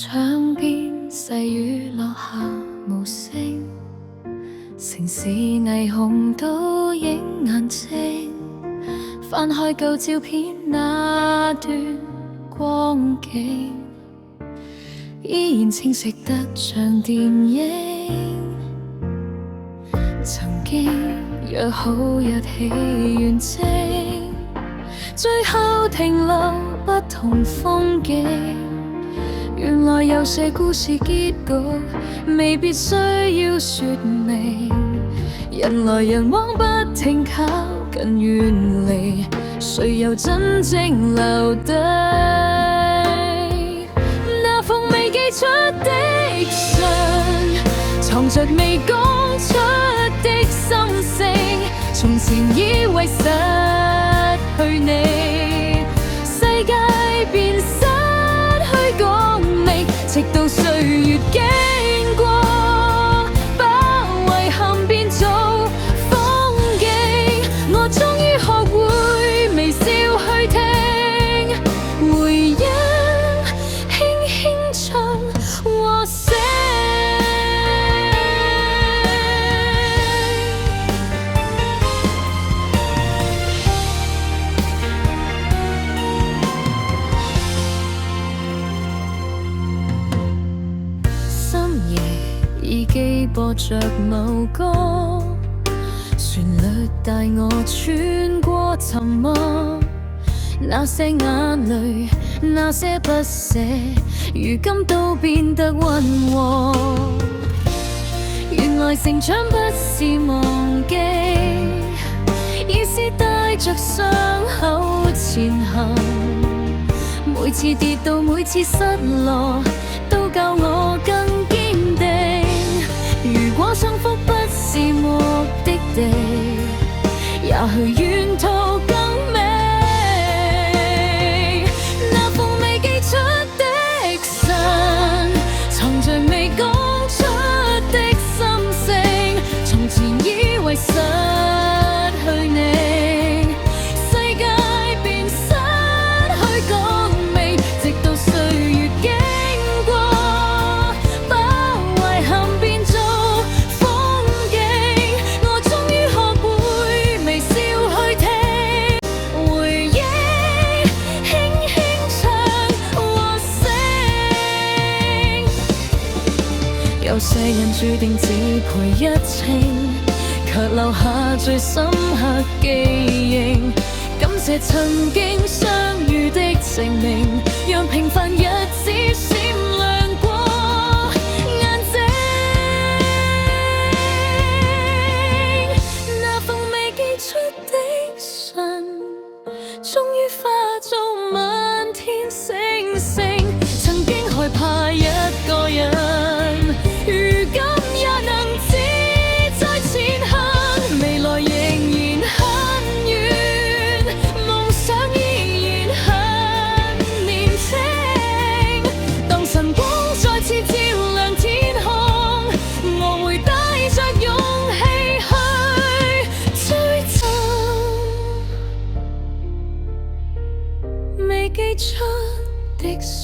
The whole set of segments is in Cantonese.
窗邊細雨落下無聲，城市霓虹倒映眼睛，翻開舊照片那段光景，依然清晰得像電影。曾經約好一起遠征，最後停留不同風景。原來有些故事結局未必需要說明，人來人往不停靠近遠離，誰又真正留低？那封未寄出的信，藏着未講出的心聲，從前以為失去你，世界變失去共鳴，直到歲月經過，把遺憾變做風景，我終於學會微笑去聽，回憶輕輕唱和寫。耳機播着某歌，旋律帶我穿過沉默，那些眼淚，那些不捨，如今都變得溫和。原來成長不是忘記，而是帶着傷口前行。每次跌倒，每次失落，都教我更堅定。如果幸福不是目的地，也許沿途更美。那封未寄出的信，藏着未講出的心聲，從前以為失去你，世界變失去共鳴，直到歲月經過，把遺憾變做風景，我終於學會微笑去聽，回憶輕輕唱和聲。有些人注定只陪一程，卻留下最深刻記憶。感謝曾經相遇的證明，讓平凡日子閃亮過眼睛。那封未寄出的信，終於化做滿天星星。曾經害怕一個人，如今也能自在前行，未來仍然很遠，夢想依然很年輕。當晨光再次照亮天空，我會帶着勇氣去追尋未寄出的信，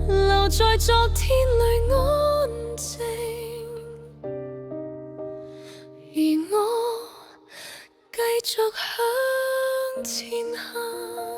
留在昨天裏安靜，而我繼續向前行。